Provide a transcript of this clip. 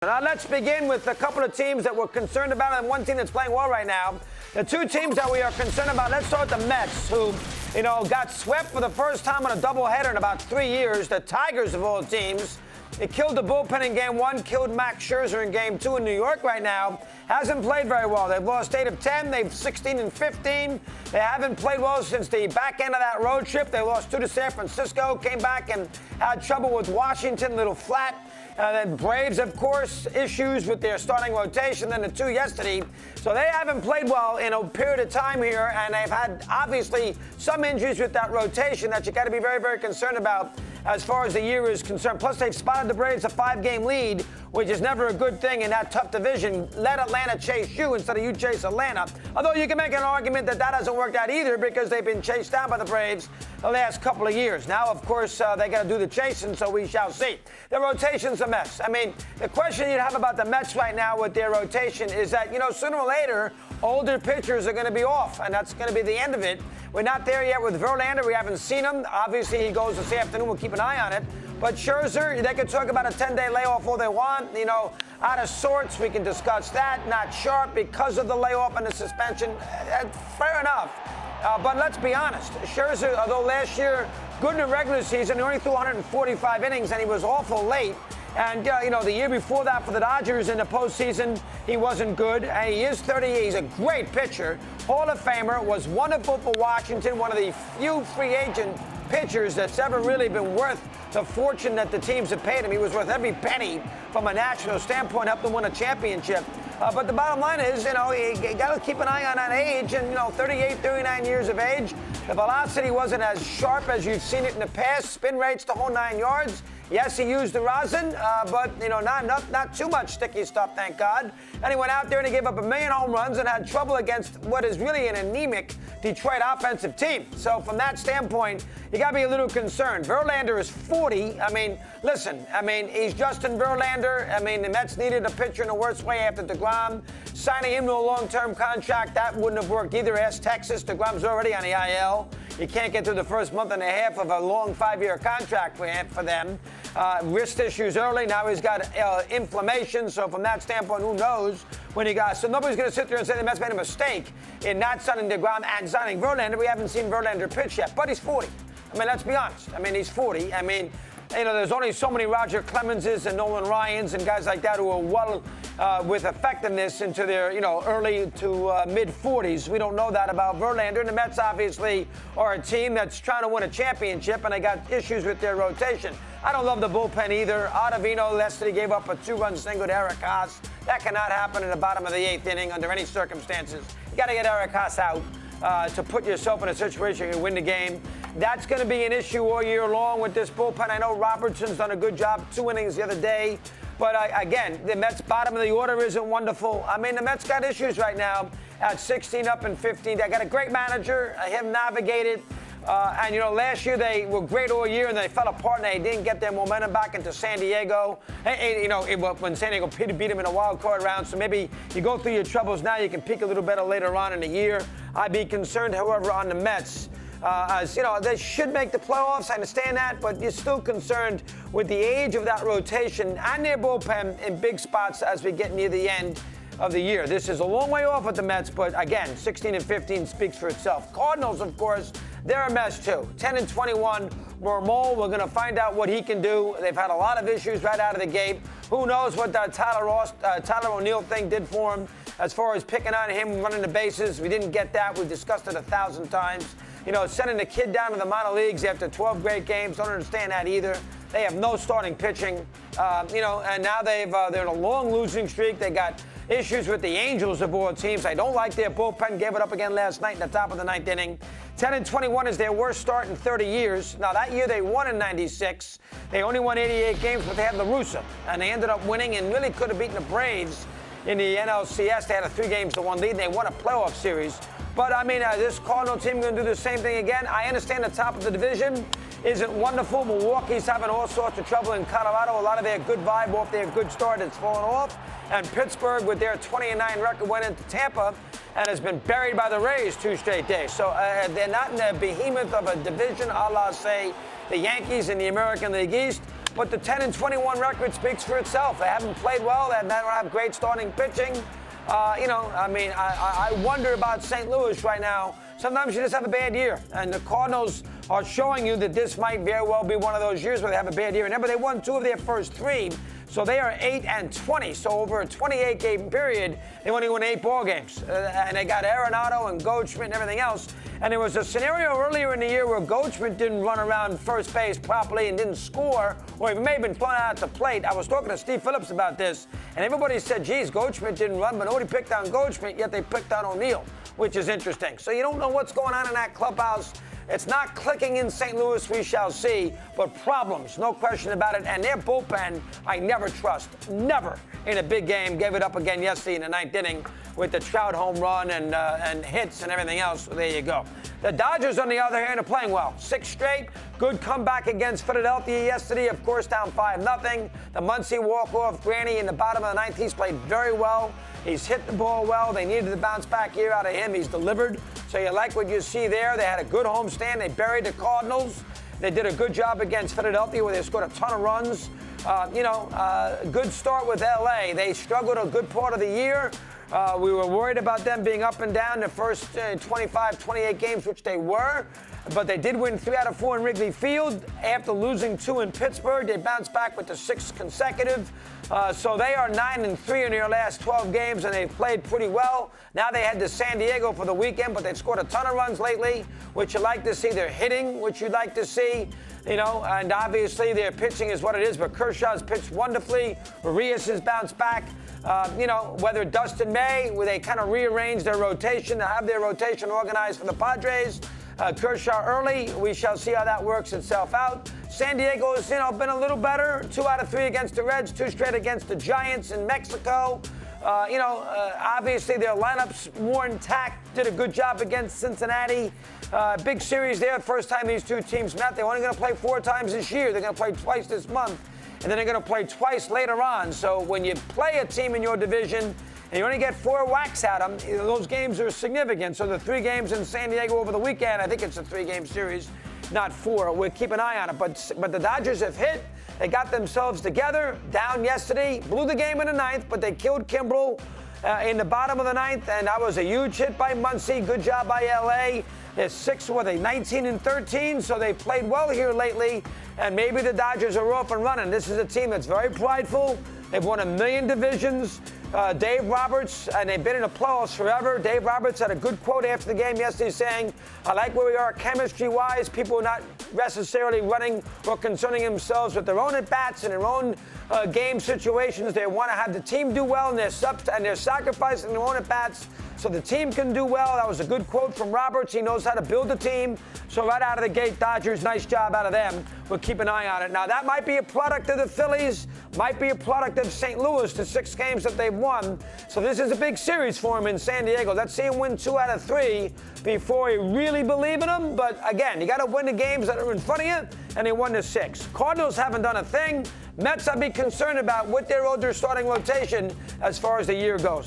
Now let's begin with a couple of teams that we're concerned about and one team that's playing well right now. The two teams that we are concerned about, let's start with the Mets, who, got swept for the first time on a doubleheader in about 3 years. The Tigers of all teams. It killed the bullpen in Game 1, killed Max Scherzer in Game 2 in New York right now. Hasn't played very well. They've lost 8 of 10. They've 16-15. They haven't played well since the back end of that road trip. They lost 2 to San Francisco, came back and had trouble with Washington, a little flat. Then Braves, of course, issues with their starting rotation, then the 2 yesterday. So they haven't played well in a period of time here, and they've had, obviously, some injuries with that rotation that you got to be very, very concerned about as far as the year is concerned. Plus, they've spotted the Braves a 5-game lead, which is never a good thing in that tough division. Let Atlanta chase you instead of you chase Atlanta. Although you can make an argument that hasn't worked out either because they've been chased down by the Braves the last couple of years. Now, of course, they got to do the chasing, so we shall see. The rotation's a mess. I mean, the question you'd have about the Mets right now with their rotation is that, sooner or later, older pitchers are going to be off, and that's going to be the end of it. We're not there yet with Verlander. We haven't seen him. Obviously, he goes this afternoon. We'll keep an eye on it. But Scherzer, they could talk about a 10-day layoff all they want. Out of sorts, we can discuss that. Not sharp because of the layoff and the suspension. Fair enough. But let's be honest. Scherzer, although last year, good in the regular season, he only threw 145 innings, and he was awful late. And, the year before that for the Dodgers in the postseason, he wasn't good. And he is 30. He's a great pitcher. Hall of Famer, was wonderful for Washington, one of the few free agent pitchers that's ever really been worth the fortune that the teams have paid him. He was worth every penny from a national standpoint, helped them win a championship. But the bottom line is, you got to keep an eye on that age. And, 38, 39 years of age, the velocity wasn't as sharp as you've seen it in the past. Spin rates the whole 9 yards. Yes, he used the rosin, but, not too much sticky stuff, thank God. And he went out there and he gave up 1 million home runs and had trouble against what is really an anemic Detroit offensive team. So from that standpoint, you got to be a little concerned. Verlander is 40. He's Justin Verlander. The Mets needed a pitcher in the worst way after DeGrom. Signing him to a long-term contract, that wouldn't have worked either. Ask Texas. DeGrom's already on the IL. He can't get through the first month and a half of a long 5-year contract for them. Wrist issues early. Now he's got inflammation. So from that standpoint, who knows when he got. So nobody's going to sit there and say the Mets made a mistake in not signing DeGrom and signing Verlander. We haven't seen Verlander pitch yet, but he's 40. Let's be honest. He's 40. There's only so many Roger Clemenses and Nolan Ryans and guys like that who are well with effectiveness into their, early to mid-40s. We don't know that about Verlander. And the Mets obviously are a team that's trying to win a championship, and they got issues with their rotation. I don't love the bullpen either. Ottavino, yesterday gave up a 2-run single to Eric Haas. That cannot happen in the bottom of the 8th inning under any circumstances. You got to get Eric Haas out to put yourself in a situation you can win the game. That's going to be an issue all year long with this bullpen. I know Robertson's done a good job, 2 innings the other day. But again, the Mets' bottom of the order isn't wonderful. The Mets got issues right now at 16 up and 15. They got a great manager, him navigated. Last year they were great all year and they fell apart and they didn't get their momentum back into San Diego. When San Diego beat them in a wild card round. So maybe you go through your troubles now, you can peak a little better later on in the year. I'd be concerned, however, on the Mets. They should make the playoffs. I understand that, but you're still concerned with the age of that rotation and their bullpen in big spots as we get near the end of the year. This is a long way off with the Mets, but again, 16-15 speaks for itself. Cardinals, of course, they're a mess too. 10-21. Mermol, we're going to find out what he can do. They've had a lot of issues right out of the gate. Who knows what that Tyler O'Neill thing did for him as far as picking on him, running the bases. We didn't get that. We've discussed it 1,000 times. Sending the kid down to the minor leagues after 12 great games. Don't understand that either. They have no starting pitching, and now they're in a long losing streak. They got issues with the Angels of all teams. I don't like their bullpen. Gave it up again last night in the top of the 9th inning. 10-21 is their worst start in 30 years. Now, that year they won in 96. They only won 88 games, but they had La Russa, and they ended up winning and really could have beaten the Braves in the NLCS. They had a 3-1 lead, and they won a playoff series. But, this Cardinal team going to do the same thing again. I understand the top of the division isn't wonderful. Milwaukee's having all sorts of trouble in Colorado. A lot of their good vibe off their good start has fallen off. And Pittsburgh, with their 20-9 record, went into Tampa and has been buried by the Rays 2 straight days. So they're not in the behemoth of a division, a la, say, the Yankees in the American League East. but the 10-21 record speaks for itself. They haven't played well. They don't have great starting pitching. I wonder about St. Louis right now. Sometimes you just have a bad year, and the Cardinals are showing you that this might very well be one of those years where they have a bad year. Remember, they won 2 of their first 3, so they are 8-20. So over a 28-game period, they only won 8 ball games, and they got Arenado and Goldschmidt and everything else. And there was a scenario earlier in the year where Goldschmidt didn't run around first base properly and didn't score, or he may have been thrown out at the plate. I was talking to Steve Phillips about this, and everybody said, geez, Goldschmidt didn't run, but nobody picked on Goldschmidt, yet they picked on O'Neill, which is interesting. So you don't know what's going on in that clubhouse. It's not clicking in St. Louis, we shall see, but problems, no question about it. And their bullpen, I never trust, never in a big game. Gave it up again yesterday in the 9th inning with the Trout home run and hits and everything else. So there you go. The Dodgers, on the other hand, are playing well. 6 straight. Good comeback against Philadelphia yesterday. Of course, down 5-0. The Muncy walk-off granny in the bottom of the 9th. He's played very well. He's hit the ball well. They needed the bounce-back year out of him. He's delivered. So you like what you see there. They had a good homestand. They buried the Cardinals. They did a good job against Philadelphia where they scored a ton of runs. Good start with L.A. They struggled a good part of the year. We were worried about them being up and down the first 25, 28 games, which they were. But they did win 3 out of 4 in Wrigley Field. After losing 2 in Pittsburgh, they bounced back with the 6th consecutive. So they are 9-3 in their last 12 games, and they've played pretty well. Now they head to San Diego for the weekend, but they've scored a ton of runs lately, which you like to see. They're hitting, which you'd like to see. And obviously their pitching is what it is, but Kershaw's pitched wonderfully. Urias has bounced back. Whether Dustin May, where they kind of rearranged their rotation to have their rotation organized for the Padres. Kershaw early. We shall see how that works itself out. San Diego has, been a little better. 2 out of 3 against the Reds, 2 straight against the Giants in Mexico. Obviously their lineup's more intact. Did a good job against Cincinnati. Big series there. First time these 2 teams met. They're only going to play 4 times this year. They're going to play twice this month. And then they're going to play twice later on. So when you play a team in your division and you only get 4 whacks at them, those games are significant. So the 3 games in San Diego over the weekend, I think it's a 3-game series, not 4. We'll keep an eye on it. But the Dodgers have hit. They got themselves together, down yesterday, blew the game in the 9th, but they killed Kimbrel in the bottom of the 9th, and that was a huge hit by Muncy. Good job by L.A. They're 19-13, so they played well here lately, and maybe the Dodgers are off and running. This is a team that's very prideful. They've won 1 million divisions. Dave Roberts, and they've been in the playoffs forever. Dave Roberts had a good quote after the game yesterday saying, I like where we are chemistry-wise. People are not necessarily running or concerning themselves with their own at-bats and their own game situations. They want to have the team do well, and they're sacrificing their own at-bats so the team can do well. That was a good quote from Roberts. He knows how to build a team. So right out of the gate, Dodgers, nice job out of them. We'll keep an eye on it. Now, that might be a product of the Phillies, might be a product of St. Louis, the 6 games that they've won. So this is a big series for him in San Diego. Let's see him win 2 out of 3 before you really believe in him. But again, you got to win the games that are in front of you, and they won the 6. Cardinals haven't done a thing. Mets, I'd be concerned about with their older starting rotation as far as the year goes.